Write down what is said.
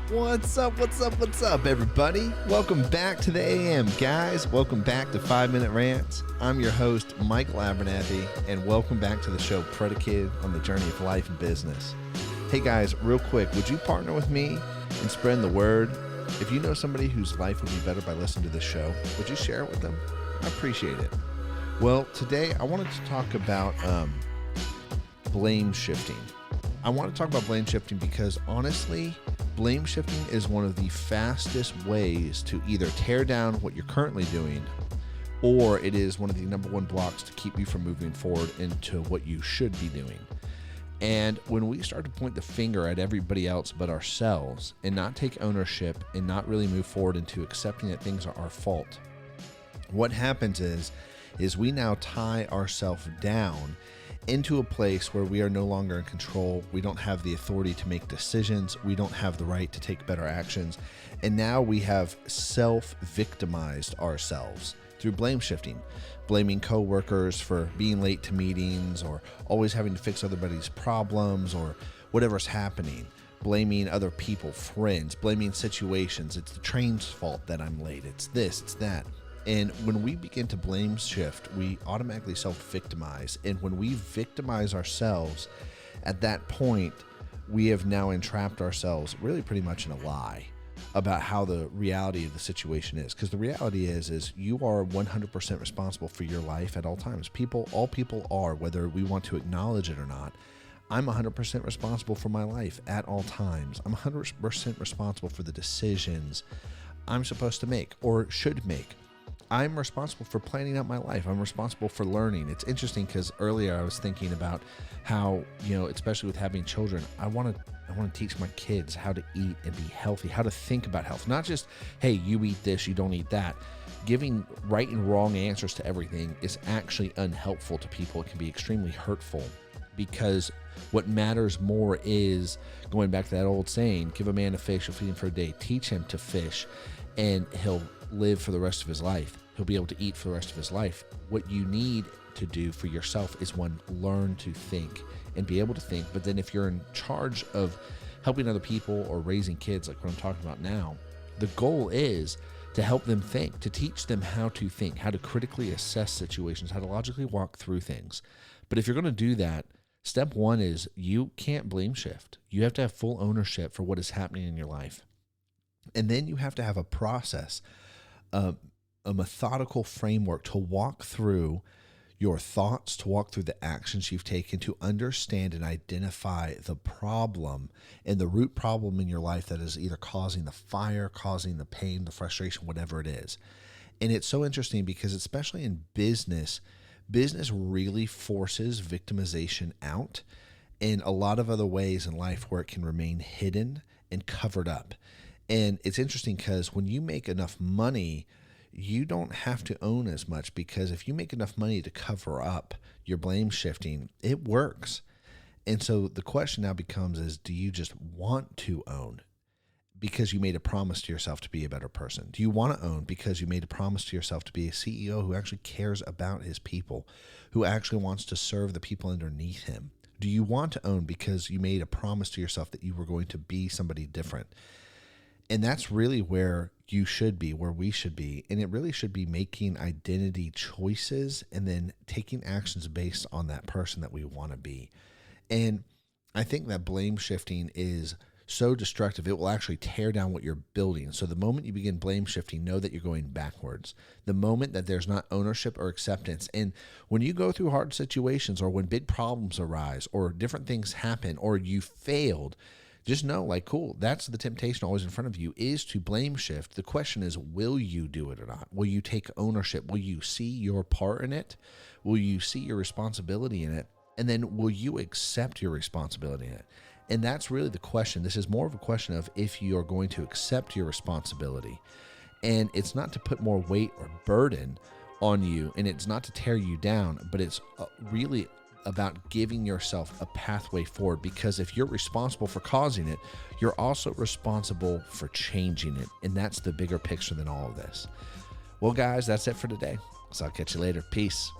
What's up, everybody? Welcome back to the AM, guys. Welcome back to 5 Minute Rants. I'm your host, Michael Abernathy, and welcome back to the show predicated on the journey of life and business. Hey, guys, real quick, would you partner with me in spreading the word? If you know somebody whose life would be better by listening to this show, would you share it with them? I appreciate it. Well, today I wanted to talk about blame shifting. I want to talk about blame shifting because, honestly, blame shifting is one of the fastest ways to either tear down what you're currently doing, or it is one of the number one blocks to keep you from moving forward into what you should be doing. And when we start to point the finger at everybody else but ourselves and not take ownership and not really move forward into accepting that things are our fault, what happens is we now tie ourselves down into a place where we are no longer in control. We don't have the authority to make decisions. We don't have the right to take better actions. And now we have self-victimized ourselves through blame shifting, blaming coworkers for being late to meetings or always having to fix everybody's problems or whatever's happening, blaming other people, friends, blaming situations. It's the train's fault that I'm late. It's this, it's that. And when we begin to blame shift, we automatically self-victimize. And when we victimize ourselves, at that point, we have now entrapped ourselves really pretty much in a lie about how the reality of the situation is. Because the reality is you are 100% responsible for your life at all times. All people are, whether we want to acknowledge it or not. I'm 100% responsible for my life at all times. I'm 100% responsible for the decisions I'm supposed to make or should make. I'm responsible for planning out my life. I'm responsible for learning. It's interesting because earlier I was thinking about how, especially with having children, I want to teach my kids how to eat and be healthy, how to think about health. Not just, hey, you eat this, you don't eat that. Giving right and wrong answers to everything is actually unhelpful to people. It can be extremely hurtful because what matters more is, going back to that old saying, give a man a fish, you'll feed him for a day. Teach him to fish and he'll live for the rest of his life. He'll be able to eat for the rest of his life. What you need to do for yourself is, one, learn to think and be able to think. But then if you're in charge of helping other people or raising kids, like what I'm talking about now, the goal is to help them think, to teach them how to think, how to critically assess situations, how to logically walk through things. But if you're going to do that, step one is you can't blame shift. You have to have full ownership for what is happening in your life. And then you have to have a process, a methodical framework to walk through your thoughts, to walk through the actions you've taken, to understand and identify the problem and the root problem in your life that is either causing the fire, causing the pain, the frustration, whatever it is. And it's so interesting because, especially in business really forces victimization out in a lot of other ways in life where it can remain hidden and covered up. And it's interesting because when you make enough money, you don't have to own as much, because if you make enough money to cover up your blame shifting, it works. And so the question now becomes do you just want to own because you made a promise to yourself to be a better person? Do you want to own because you made a promise to yourself to be a CEO who actually cares about his people, who actually wants to serve the people underneath him? Do you want to own because you made a promise to yourself that you were going to be somebody different? And that's really where you should be, where we should be. And it really should be making identity choices and then taking actions based on that person that we want to be. And I think that blame shifting is so destructive. It will actually tear down what you're building. So the moment you begin blame shifting, know that you're going backwards. The moment that there's not ownership or acceptance. And when you go through hard situations, or when big problems arise, or different things happen, or you failed, just know, cool, that's the temptation always in front of you, is to blame shift. The question is, will you do it or not? Will you take ownership? Will you see your part in it? Will you see your responsibility in it? And then will you accept your responsibility in it? And that's really the question. This is more of a question of if you are going to accept your responsibility. And it's not to put more weight or burden on you, and it's not to tear you down, but it's really about giving yourself a pathway forward, because if you're responsible for causing it, you're also responsible for changing it. And that's the bigger picture than all of this. Well, guys, that's it for today. So I'll catch you later. Peace.